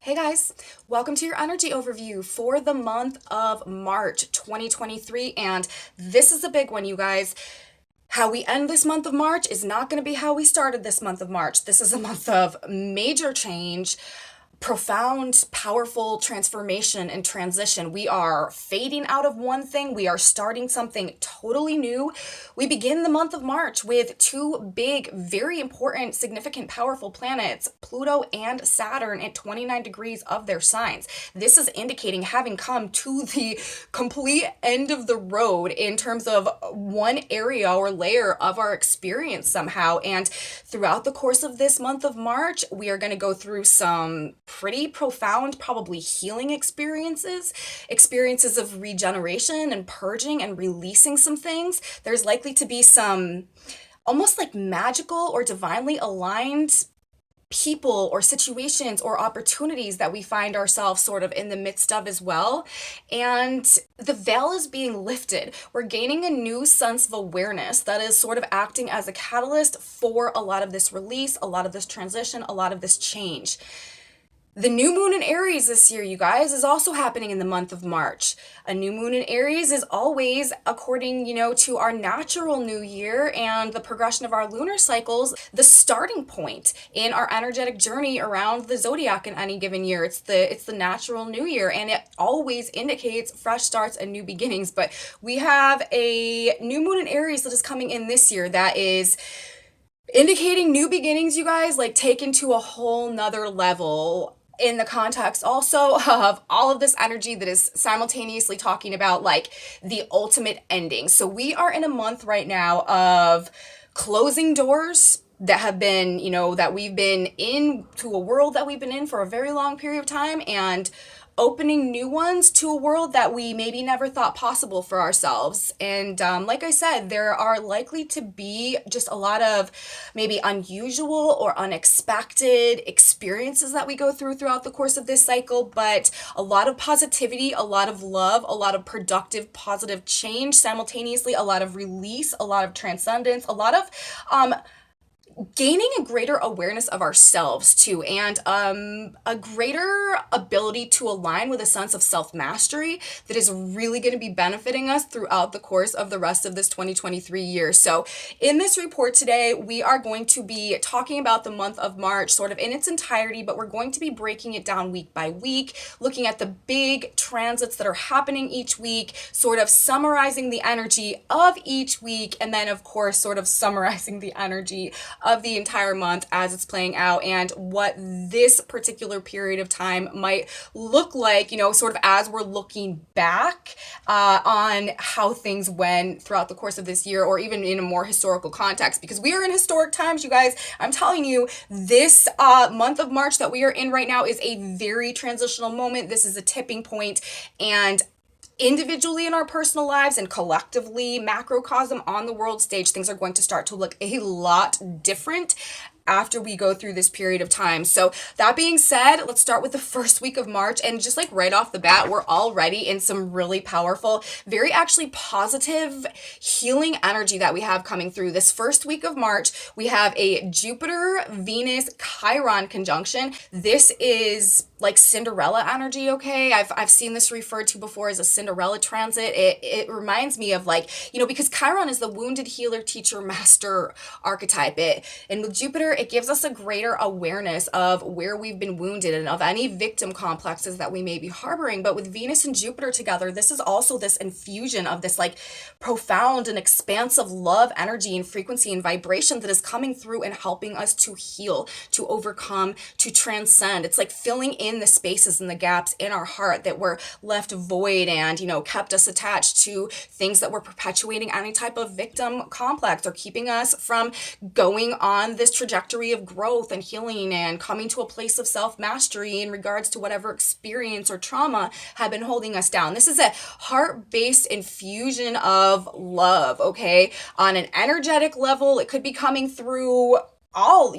Hey guys, welcome to your energy overview for the month of March 2023. And this is a big one, you guys. How we end this month of March is not going to be how we started this month of March. This is a month of major change, profound, powerful transformation and transition. We are fading out of one thing. We are starting something totally new. We begin the month of March with two big, very important, significant, powerful planets, Pluto and Saturn, at 29 degrees of their signs. This is indicating having come to the complete end of the road in terms of one area or layer of our experience somehow. And throughout the course of this month of March, we are going to go through some pretty profound, probably healing experiences of regeneration and purging and releasing some things. There's likely to be some almost like magical or divinely aligned people or situations or opportunities that we find ourselves sort of in the midst of as well. And the veil is being lifted. We're gaining a new sense of awareness that is sort of acting as a catalyst for a lot of this release, a lot of this transition, a lot of this change. The new moon in Aries this year, you guys, is also happening in the month of March. A new moon in Aries is always, according, to our natural new year and the progression of our lunar cycles, the starting point in our energetic journey around the zodiac in any given year. It's the natural new year, and it always indicates fresh starts and new beginnings. But we have a new moon in Aries that is coming in this year that is indicating new beginnings, you guys, like taken to a whole nother level in the context also of all of this energy that is simultaneously talking about like the ultimate ending. So we are in a month right now of closing doors that have been, that we've been in to a world that we've been in for a very long period of time, and opening new ones to a world that we maybe never thought possible for ourselves. And like I said, there are likely to be just a lot of maybe unusual or unexpected experiences that we go throughout the course of this cycle, but a lot of positivity, a lot of love, a lot of productive, positive change, simultaneously a lot of release, a lot of transcendence, a lot of gaining a greater awareness of ourselves too, and a greater ability to align with a sense of self-mastery that is really going to be benefiting us throughout the course of the rest of this 2023 year. So in this report today, we are going to be talking about the month of March sort of in its entirety, but we're going to be breaking it down week by week, looking at the big transits that are happening each week, sort of summarizing the energy of each week, and then of course sort of summarizing the energy of the entire month as it's playing out, and what this particular period of time might look like, sort of as we're looking back on how things went throughout the course of this year, or even in a more historical context, because we are in historic times, you guys. I'm telling you, this month of March that we are in right now is a very transitional moment. This is a tipping point, and individually in our personal lives and collectively macrocosm on the world stage, things are going to start to look a lot different after we go through this period of time. So that being said, let's start with the first week of March. And just like right off the bat, we're already in some really powerful, very actually positive healing energy that we have coming through. This first week of March, we have a Jupiter, Venus, Chiron conjunction. This is like Cinderella energy, okay? I've seen this referred to before as a Cinderella transit. It reminds me of like, because Chiron is the wounded healer, teacher, master archetype. And with Jupiter, it gives us a greater awareness of where we've been wounded and of any victim complexes that we may be harboring. But with Venus and Jupiter together, this is also this infusion of this like profound and expansive love energy and frequency and vibration that is coming through and helping us to heal, to overcome, to transcend. It's like filling in the spaces and the gaps in our heart that were left void and, kept us attached to things that were perpetuating any type of victim complex or keeping us from going on this trajectory of growth and healing and coming to a place of self-mastery in regards to whatever experience or trauma had been holding us down. This is a heart-based infusion of love, okay? On an energetic level, it could be coming through all,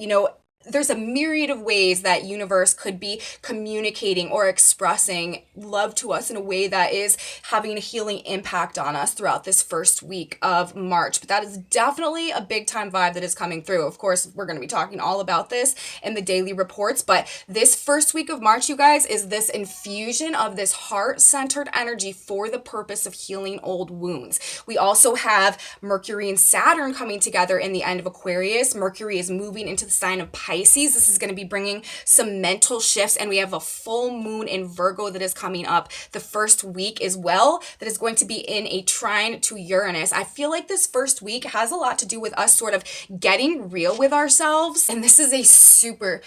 there's a myriad of ways that universe could be communicating or expressing love to us in a way that is having a healing impact on us throughout this first week of March. But that is definitely a big time vibe that is coming through. Of course, we're going to be talking all about this in the daily reports, but this first week of March, you guys, is this infusion of this heart-centered energy for the purpose of healing old wounds. We also have Mercury and Saturn coming together in the end of Aquarius. Mercury is moving into the sign of Pisces. This is going to be bringing some mental shifts, and we have a full moon in Virgo that is coming up the first week as well, that is going to be in a trine to Uranus. I feel like this first week has a lot to do with us sort of getting real with ourselves, and this is a super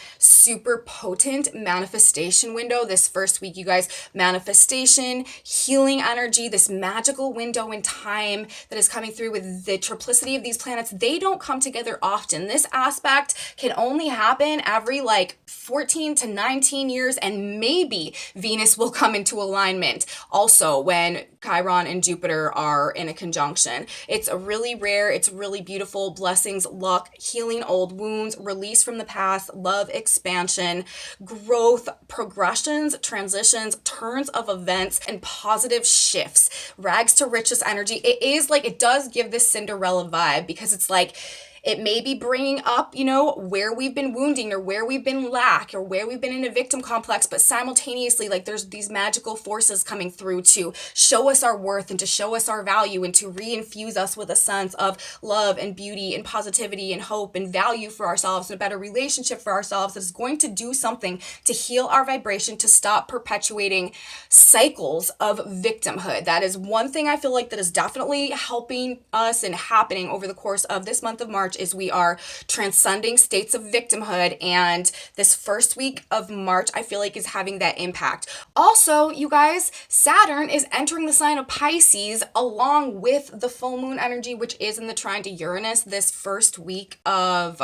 potent manifestation window this first week, you guys. Manifestation, healing energy, this magical window in time that is coming through with the triplicity of these planets. They don't come together often. This aspect can only happen every like 14 to 19 years, and maybe Venus will come into alignment also when Chiron and Jupiter are in a conjunction. It's really rare, it's really beautiful. Blessings, luck, healing old wounds, release from the past, love, expansion, growth, progressions, transitions, turns of events, and positive shifts. Rags to riches energy. It is like, it does give this Cinderella vibe, because it's like, it may be bringing up, where we've been wounding or where we've been lack or where we've been in a victim complex, but simultaneously, like, there's these magical forces coming through to show us our worth and to show us our value and to reinfuse us with a sense of love and beauty and positivity and hope and value for ourselves and a better relationship for ourselves that is going to do something to heal our vibration, to stop perpetuating cycles of victimhood. That is one thing I feel like that is definitely helping us and happening over the course of this month of March, is we are transcending states of victimhood, and this first week of March I feel like is having that impact. Also, you guys, Saturn is entering the sign of Pisces along with the full moon energy, which is in the trine to Uranus this first week of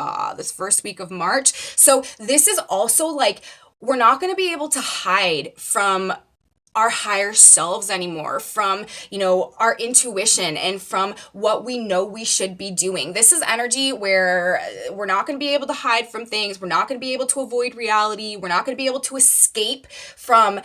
March. So this is also like, we're not going to be able to hide from our higher selves anymore, from, our intuition and from what we know we should be doing. This is energy where we're not going to be able to hide from things. We're not going to be able to avoid reality. We're not going to be able to escape from,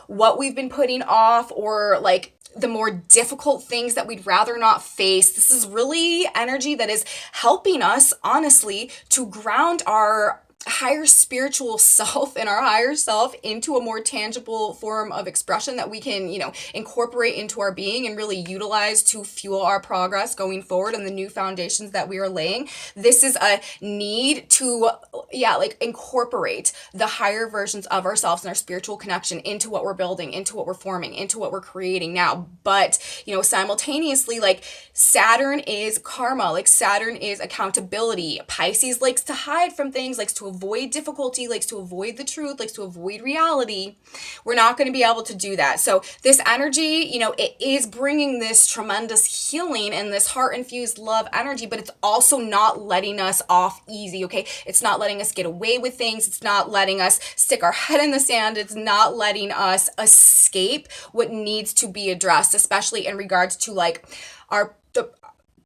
what we've been putting off, or like the more difficult things that we'd rather not face. This is really energy that is helping us, honestly, to ground our higher spiritual self and our higher self into a more tangible form of expression that we can, incorporate into our being and really utilize to fuel our progress going forward and the new foundations that we are laying. This is a need to, incorporate the higher versions of ourselves and our spiritual connection into what we're building, into what we're forming, into what we're creating now. But, simultaneously, like, Saturn is karma, like Saturn is accountability. Pisces likes to hide from things, likes to avoid difficulty, likes to avoid the truth, likes to avoid reality. We're not going to be able to do that. So this energy, it is bringing this tremendous healing and this heart-infused love energy, but it's also not letting us off easy, okay? It's not letting us get away with things. It's not letting us stick our head in the sand. It's not letting us escape what needs to be addressed, especially in regards to like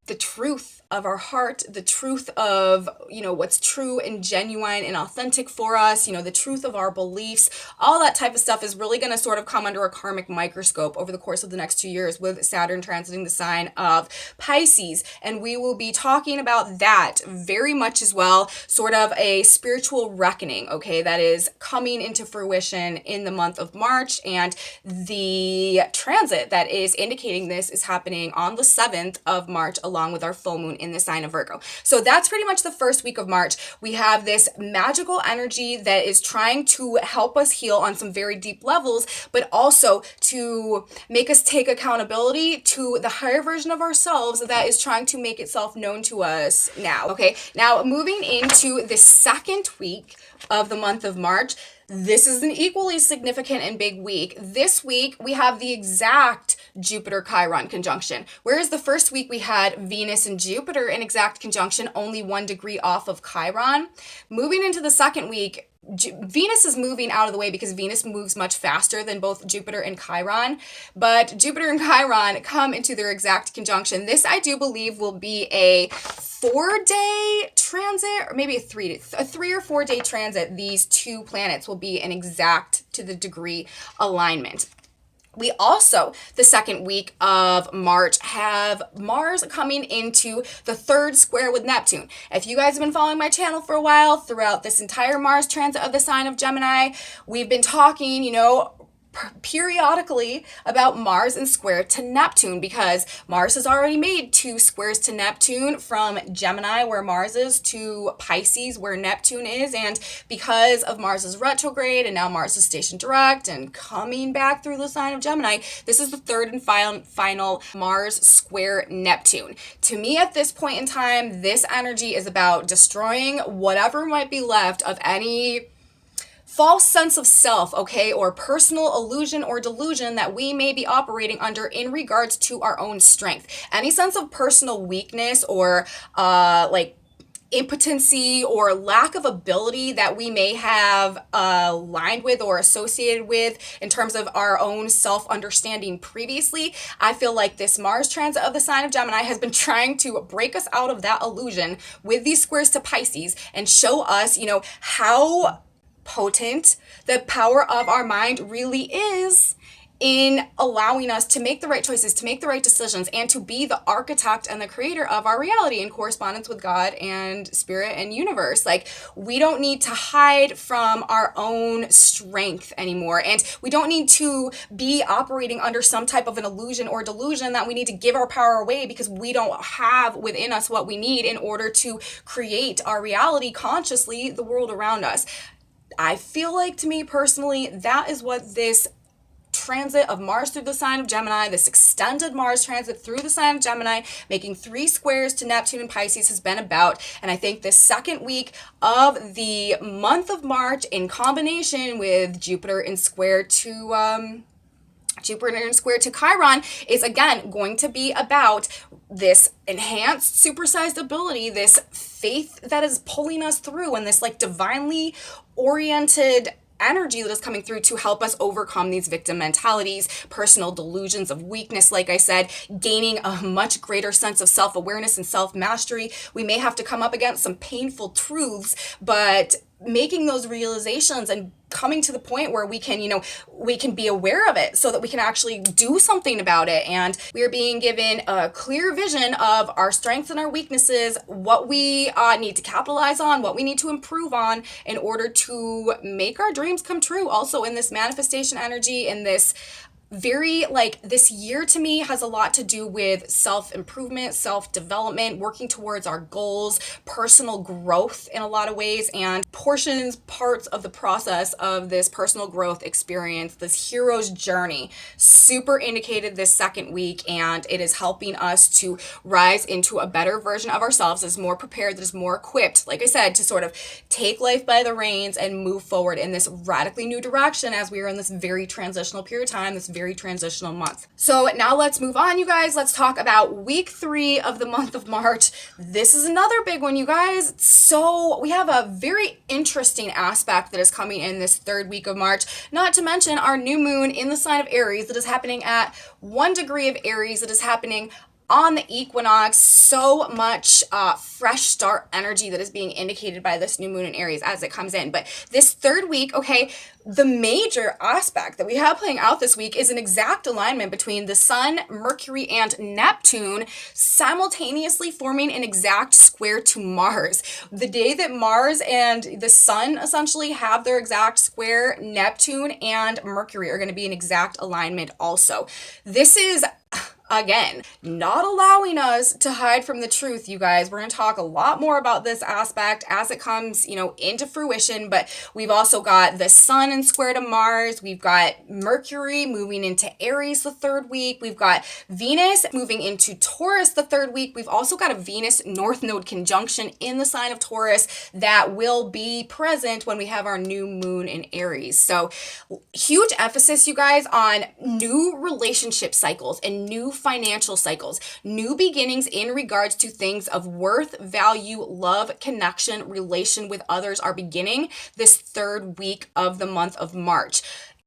the truth of our heart, the truth of, what's true and genuine and authentic for us, the truth of our beliefs. All that type of stuff is really going to sort of come under a karmic microscope over the course of the next 2 years with Saturn transiting the sign of Pisces. And we will be talking about that very much as well, sort of a spiritual reckoning, okay, that is coming into fruition in the month of March. And the transit that is indicating this is happening on the 7th of March, along with our full moon in the sign of Virgo. So that's pretty much the first week of March. We have this magical energy that is trying to help us heal on some very deep levels, but also to make us take accountability to the higher version of ourselves that is trying to make itself known to us now. Okay, now moving into the second week of the month of March, this is an equally significant and big week. This week, we have the exact Jupiter-Chiron conjunction. Whereas the first week we had Venus and Jupiter in exact conjunction, only 1 degree off of Chiron. Moving into the second week, Venus is moving out of the way because Venus moves much faster than both Jupiter and Chiron, but Jupiter and Chiron come into their exact conjunction. This, I do believe, will be a 4-day transit, or maybe a 3 or 4 day transit. These two planets will be an exact to the degree alignment. We also, the second week of March, have Mars coming into the third square with Neptune. If you guys have been following my channel for a while, throughout this entire Mars transit of the sign of Gemini, we've been talking, periodically about Mars and square to Neptune, because Mars has already made 2 squares to Neptune from Gemini, where Mars is, to Pisces, where Neptune is. And because of Mars's retrograde and now Mars is stationed direct and coming back through the sign of Gemini, this is the third and final Mars square Neptune. To me, at this point in time, this energy is about destroying whatever might be left of any false sense of self, okay, or personal illusion or delusion that we may be operating under in regards to our own strength. Any sense of personal weakness or impotency or lack of ability that we may have aligned with or associated with in terms of our own self-understanding previously, I feel like this Mars transit of the sign of Gemini has been trying to break us out of that illusion with these squares to Pisces and show us, how potent the power of our mind really is in allowing us to make the right choices, to make the right decisions, and to be the architect and the creator of our reality in correspondence with God and spirit and universe. Like, we don't need to hide from our own strength anymore. And we don't need to be operating under some type of an illusion or delusion that we need to give our power away because we don't have within us what we need in order to create our reality consciously, the world around us. I feel like, to me personally, that is what this transit of Mars through the sign of Gemini, this extended Mars transit through the sign of Gemini, making 3 squares to Neptune and Pisces, has been about. And I think this second week of the month of March, in combination with Jupiter in square to Chiron, is again going to be about this enhanced supersized ability, this faith that is pulling us through, and this like divinely oriented energy that is coming through to help us overcome these victim mentalities, personal delusions of weakness, like I said, gaining a much greater sense of self-awareness and self-mastery. We may have to come up against some painful truths, but making those realizations and coming to the point where we can be aware of it so that we can actually do something about it. And we are being given a clear vision of our strengths and our weaknesses, what we need to capitalize on, what we need to improve on in order to make our dreams come true. Also, in this manifestation energy, in this this year to me has a lot to do with self-improvement, self-development, working towards our goals, personal growth in a lot of ways, and parts of the process of this personal growth experience, this hero's journey, super indicated this second week, and it is helping us to rise into a better version of ourselves, that is more prepared, that is more equipped, like I said, to sort of take life by the reins and move forward in this radically new direction as we are in this very transitional period of time, this very transitional month. So now let's move on, you guys. Let's talk about week 3 of the month of March. This is another big one, you guys. So we have a very interesting aspect that is coming in this third week of March, not to mention our new moon in the sign of Aries that is happening at 1 degree of Aries, that is happening on the equinox. So much fresh start energy that is being indicated by this new moon in Aries as it comes in. But this third week, okay, the major aspect that we have playing out this week is an exact alignment between the Sun, Mercury, and Neptune simultaneously forming an exact square to Mars. The day that Mars and the Sun essentially have their exact square, Neptune and Mercury are going to be in exact alignment also. This is, again, not allowing us to hide from the truth, you guys. We're going to talk a lot more about this aspect as it comes, into fruition, but we've also got the Sun in square to Mars. We've got Mercury moving into Aries the third week. We've got Venus moving into Taurus the third week. We've also got a Venus North Node conjunction in the sign of Taurus that will be present when we have our new moon in Aries. So huge emphasis, you guys, on new relationship cycles and new financial cycles. New beginnings in regards to things of worth, value, love, connection, relation with others are beginning this third week of the month of March,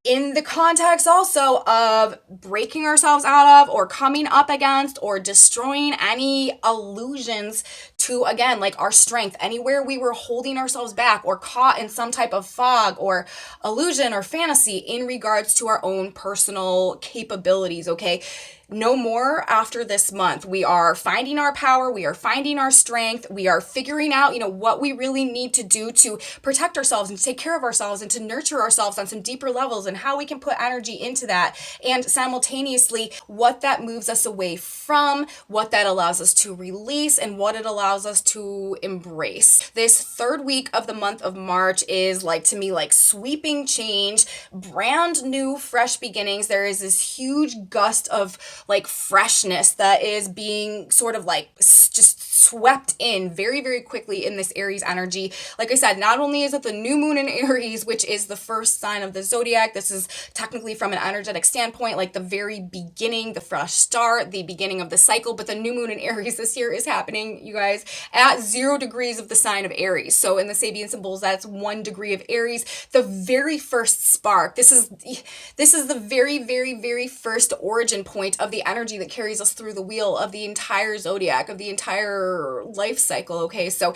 in the context also of breaking ourselves out of or coming up against or destroying any illusions to, again, like our strength, anywhere we were holding ourselves back or caught in some type of fog or illusion or fantasy in regards to our own personal capabilities. Okay, no more after this month. We are finding our power. We are finding our strength. We are figuring out, what we really need to do to protect ourselves and to take care of ourselves and to nurture ourselves on some deeper levels, and how we can put energy into that. And simultaneously, what that moves us away from, what that allows us to release, and what it allows us to embrace. This third week of the month of March is, like, to me, like sweeping change, brand new, fresh beginnings. There is this huge gust of like freshness that is being sort of like just swept in very, very quickly in this Aries energy. Like I said, not only is it the new moon in Aries, which is the first sign of the zodiac, this is technically from an energetic standpoint, like the very beginning, the fresh start, the beginning of the cycle, but the new moon in Aries this year is happening, you guys, at 0 degrees of the sign of Aries. So in the Sabian symbols, that's 1 degree of Aries, the very first spark. This is the very, very, very first origin point of the energy that carries us through the wheel of the entire zodiac, of the entire life cycle. Okay, so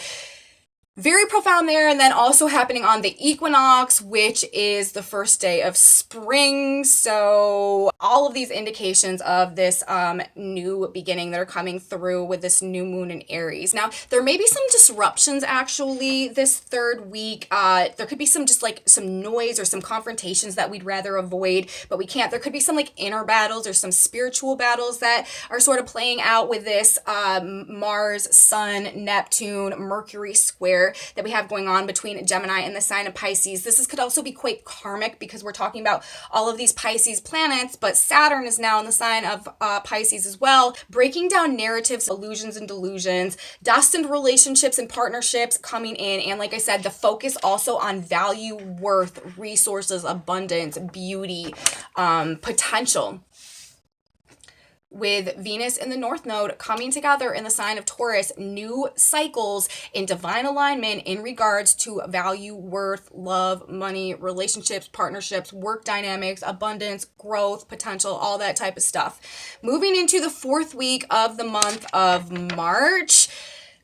very profound there. And then also happening on the equinox, which is the first day of spring. So all of these indications of this new beginning that are coming through with this new moon in Aries. Now, there may be some disruptions actually this third week. There could be some just like some noise or some confrontations that we'd rather avoid, but we can't. There could be some like inner battles or some spiritual battles that are sort of playing out with this Mars, Sun, Neptune, Mercury square that we have going on between Gemini and the sign of Pisces. Could also be quite karmic because we're talking about all of these Pisces planets, but Saturn is now in the sign of Pisces as well, breaking down narratives, illusions and delusions, destined relationships and partnerships coming in. And like I said, the focus also on value, worth, resources, abundance, beauty, potential, with Venus in the North Node coming together in the sign of Taurus, new cycles in divine alignment in regards to value, worth, love, money, relationships, partnerships, work dynamics, abundance, growth, potential, all that type of stuff. Moving into the fourth week of the month of March.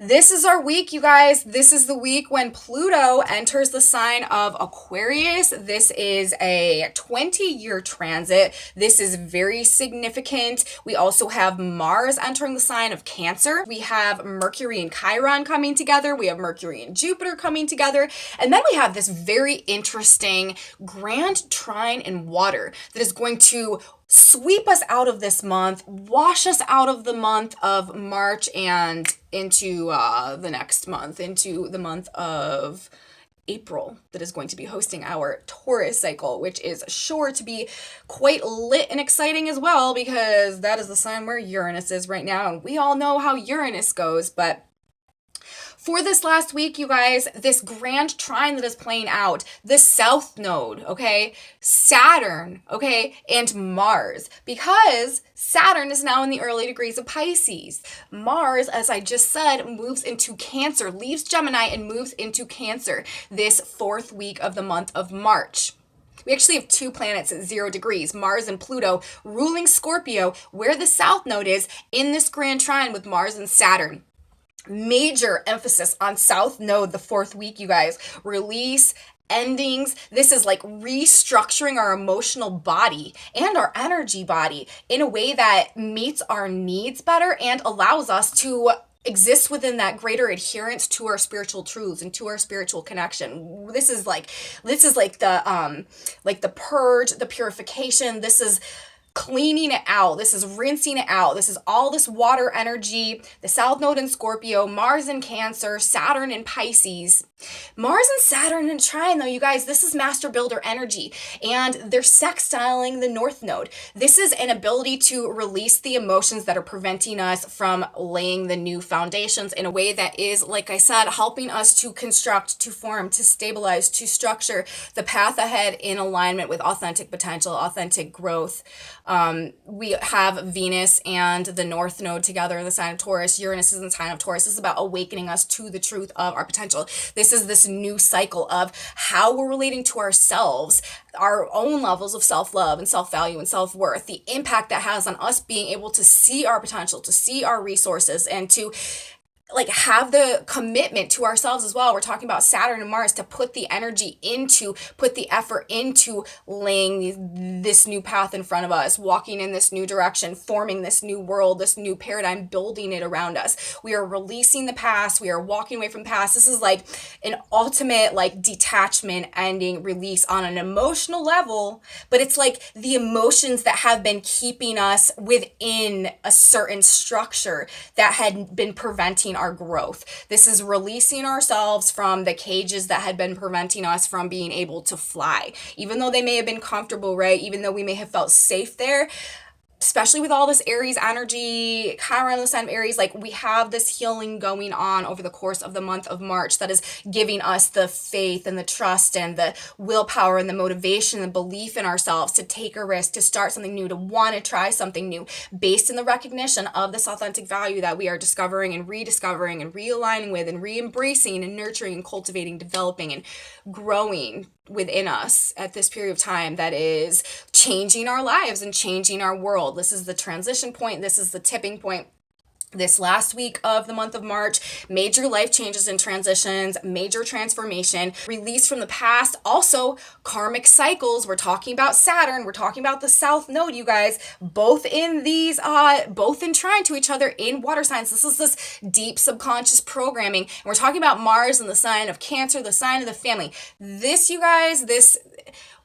This is our week, you guys. This is the week when Pluto enters the sign of Aquarius. This is a 20-year transit. This is very significant. We also have Mars entering the sign of Cancer. We have Mercury and Chiron coming together. We have Mercury and Jupiter coming together. And then we have this very interesting grand trine in water that is going to sweep us out of this month, wash us out of the month of March and into the next month, into the month of April, that is going to be hosting our Taurus cycle, which is sure to be quite lit and exciting as well, because that is the sign where Uranus is right now. And we all know how Uranus goes, but for this last week, you guys, this grand trine that is playing out, the South Node, okay, Saturn, okay, and Mars, because Saturn is now in the early degrees of Pisces. Mars, as I just said, moves into Cancer, leaves Gemini and moves into Cancer this fourth week of the month of March. We actually have two planets at 0 degrees, Mars and Pluto, ruling Scorpio, where the South Node is in this grand trine with Mars and Saturn. Major emphasis on South Node the fourth week, you guys. Release, endings. This is like restructuring our emotional body and our energy body in a way that meets our needs better and allows us to exist within that greater adherence to our spiritual truths and to our spiritual connection. This is like the purge, the purification. This is cleaning it out. This is rinsing it out. This is all this water energy, the South Node in Scorpio, Mars in Cancer, Saturn in Pisces. Mars and Saturn in trine, though, you guys, this is master builder energy, and they're sextiling the North Node. This is an ability to release the emotions that are preventing us from laying the new foundations in a way that is, like I said, helping us to construct, to form, to stabilize, to structure the path ahead in alignment with authentic potential, authentic growth, We have Venus and the North Node together in the sign of Taurus. Uranus is in the sign of Taurus. This is about awakening us to the truth of our potential. This is this new cycle of how we're relating to ourselves, our own levels of self-love and self-value and self-worth, the impact that has on us being able to see our potential, to see our resources, and to like have the commitment to ourselves as well. We're talking about Saturn and Mars, to put the energy into, put the effort into laying this new path in front of us, walking in this new direction, forming this new world, this new paradigm, building it around us. We are releasing the past. We are walking away from the past. This is like an ultimate like detachment, ending, release on an emotional level, but it's like the emotions that have been keeping us within a certain structure that had been preventing our growth. This is releasing ourselves from the cages that had been preventing us from being able to fly. Even though they may have been comfortable, right? Even though we may have felt safe there, especially with all this Aries energy, Chiron, the sign of Aries, like we have this healing going on over the course of the month of March that is giving us the faith and the trust and the willpower and the motivation and belief in ourselves to take a risk, to start something new, to want to try something new based in the recognition of this authentic value that we are discovering and rediscovering and realigning with and re-embracing and nurturing and cultivating, developing and growing within us at this period of time that is changing our lives and changing our world. This is the transition point. This is the tipping point. This last week of the month of March, major life changes and transitions, major transformation, release from the past, also karmic cycles. We're talking about Saturn, we're talking about the South Node, you guys, both in these, both in trine to each other in water signs. This is this deep subconscious programming. And we're talking about Mars and the sign of Cancer, the sign of the family. This, you guys,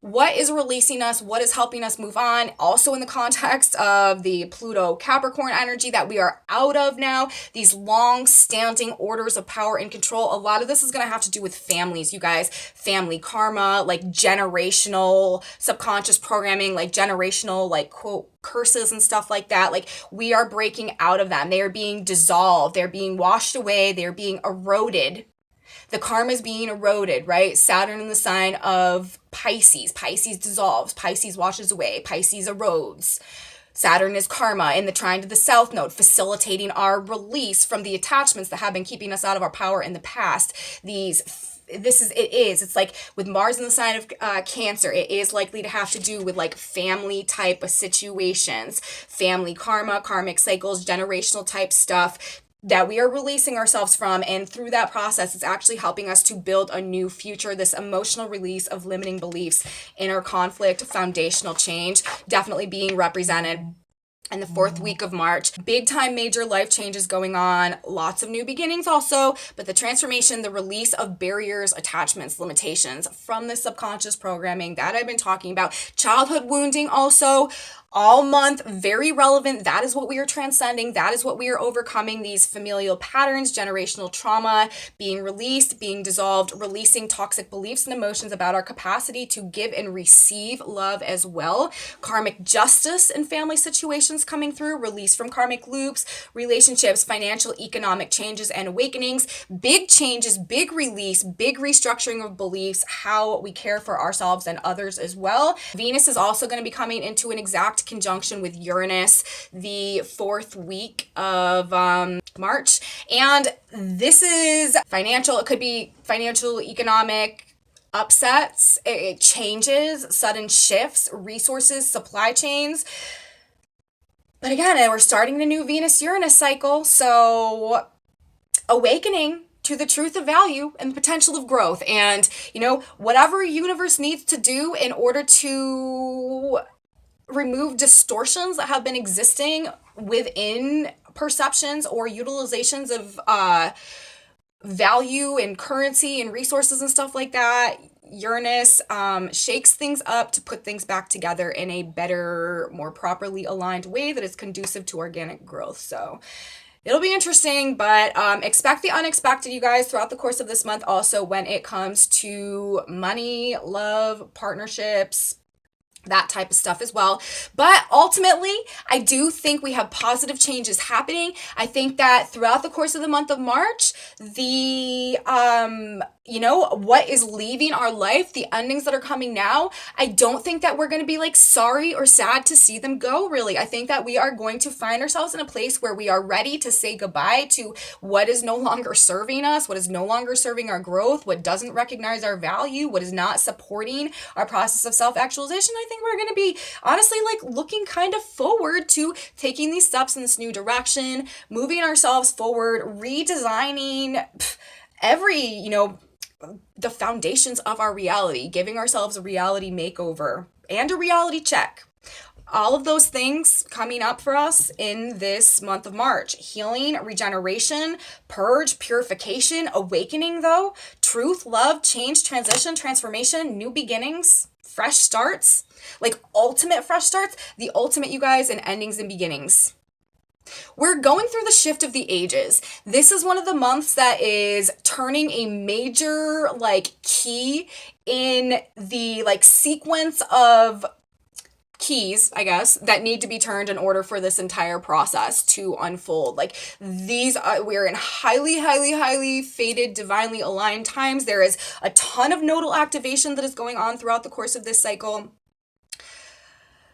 what is releasing us, what is helping us move on, also in the context of the Pluto Capricorn energy that we are out of now, these long-standing orders of power and control. A lot of this is going to have to do with families, you guys, family karma, like generational subconscious programming, like generational, like quote, curses and stuff like that. Like we are breaking out of them. They are being dissolved. They're being washed away. They're being eroded. The karma is being eroded, right? Saturn in the sign of Pisces. Pisces dissolves. Pisces washes away. Pisces erodes. Saturn is karma in the trine to the South Node, facilitating our release from the attachments that have been keeping us out of our power in the past. It's like with Mars in the sign of Cancer, it is likely to have to do with like family type of situations, family karma, karmic cycles, generational type stuff that we are releasing ourselves from. And through that process, it's actually helping us to build a new future. This emotional release of limiting beliefs, inner conflict, foundational change, definitely being represented in the fourth week of March. Big time major life changes going on, lots of new beginnings also, but the transformation, the release of barriers, attachments, limitations from the subconscious programming that I've been talking about, childhood wounding also, all month, very relevant. That is what we are transcending. That is what we are overcoming, these familial patterns, generational trauma, being released, being dissolved, releasing toxic beliefs and emotions about our capacity to give and receive love as well. Karmic justice in family situations coming through, release from karmic loops, relationships, financial, economic changes and awakenings, big changes, big release, big restructuring of beliefs, how we care for ourselves and others as well. Venus is also going to be coming into an exact conjunction with Uranus the fourth week of March. And this is financial. It could be financial, economic upsets. It changes, sudden shifts, resources, supply chains. But again, we're starting the new Venus-Uranus cycle. So awakening to the truth of value and the potential of growth. And, whatever universe needs to do in order to remove distortions that have been existing within perceptions or utilizations of value and currency and resources and stuff like that. Uranus shakes things up to put things back together in a better, more properly aligned way that is conducive to organic growth. So it'll be interesting, but expect the unexpected, you guys, throughout the course of this month. Also, when it comes to money, love, partnerships, that type of stuff as well. But ultimately, I do think we have positive changes happening. I think that throughout the course of the month of March, the what is leaving our life, the endings that are coming now, I don't think that we're going to be like sorry or sad to see them go, really. I think that we are going to find ourselves in a place where we are ready to say goodbye to what is no longer serving us, what is no longer serving our growth, what doesn't recognize our value, what is not supporting our process of self-actualization. I think we're going to be honestly like looking kind of forward to taking these steps in this new direction, moving ourselves forward, redesigning every, the foundations of our reality, giving ourselves a reality makeover and a reality check. All of those things coming up for us in this month of March. Healing, regeneration, purge, purification, awakening though, truth, love, change, transition, transformation, new beginnings, fresh starts, like ultimate fresh starts, the ultimate, you guys, in endings and beginnings. We're going through the shift of the ages. This is one of the months that is turning a major like key in the like sequence of keys, I guess, that need to be turned in order for this entire process to unfold. Like we're in highly, highly, highly fated, divinely aligned times. There is a ton of nodal activation that is going on throughout the course of this cycle.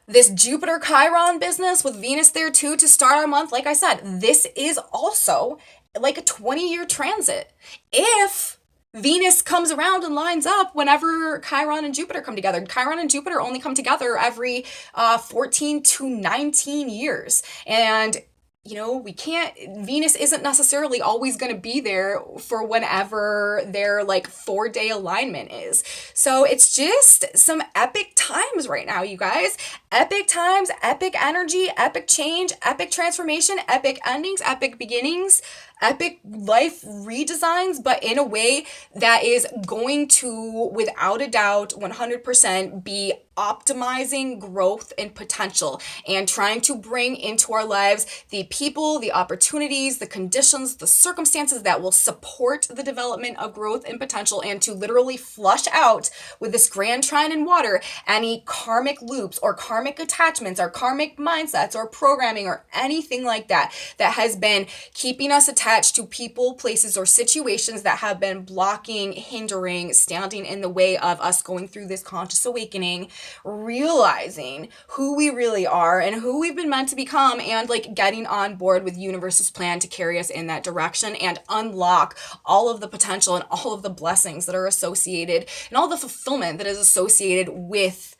This Jupiter Chiron business with Venus there too to start our month. Like I said, this is also like a 20-year transit. If Venus comes around and lines up whenever Chiron and Jupiter come together. Chiron and Jupiter only come together every 14 to 19 years. And Venus isn't necessarily always going to be there for whenever their like 4-day alignment is. So it's just some epic times right now, you guys. Epic times, epic energy, epic change, epic transformation, epic endings, epic beginnings, epic life redesigns, but in a way that is going to, without a doubt, 100% be optimizing growth and potential and trying to bring into our lives the people, the opportunities, the conditions, the circumstances that will support the development of growth and potential, and to literally flush out with this grand trine in water any karmic loops or karmic attachments or karmic mindsets or programming or anything like that that has been keeping us attached to people, places, or situations that have been blocking, hindering, standing in the way of us going through this conscious awakening, realizing who we really are and who we've been meant to become, and like getting on board with universe's plan to carry us in that direction and unlock all of the potential and all of the blessings that are associated and all the fulfillment that is associated with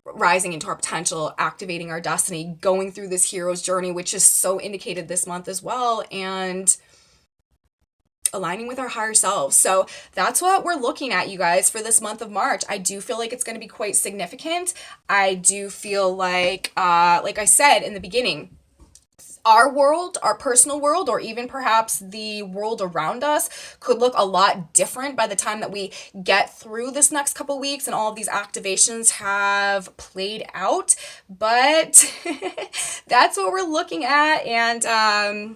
rising into our potential, activating our destiny, going through this hero's journey, which is so indicated this month as well, and aligning with our higher selves. So that's what we're looking at, you guys, for this month of March. I do feel like it's going to be quite significant. I do feel like I said in the beginning, our world, our personal world, or even perhaps the world around us could look a lot different by the time that we get through this next couple weeks and all of these activations have played out. But that's what we're looking at, and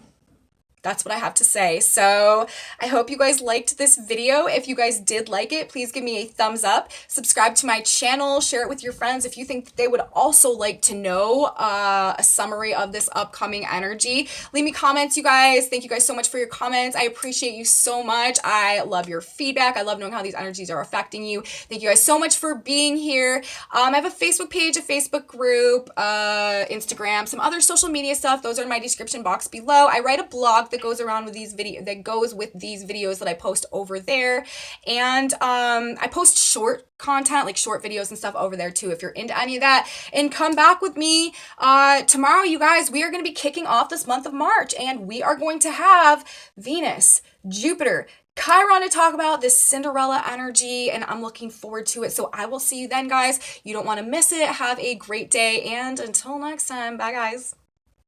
that's what I have to say. So I hope you guys liked this video. If you guys did like it, please give me a thumbs up, subscribe to my channel, share it with your friends if you think that they would also like to know a summary of this upcoming energy. Leave me comments, you guys. Thank you guys so much for your comments. I appreciate you so much. I love your feedback. I love knowing how these energies are affecting you. Thank you guys so much for being here. I have a Facebook page, a Facebook group, Instagram, some other social media stuff. Those are in my description box below. I write a blog that goes around with these videos that I post over there, and I post short content, like short videos and stuff over there too, if you're into any of that. And come back with me tomorrow, you guys. We are going to be kicking off this month of March, and we are going to have Venus, Jupiter, Chiron to talk about this Cinderella energy, and I'm looking forward to it. So I will see you then, guys. You don't want to miss it. Have a great day, and until next time, bye guys.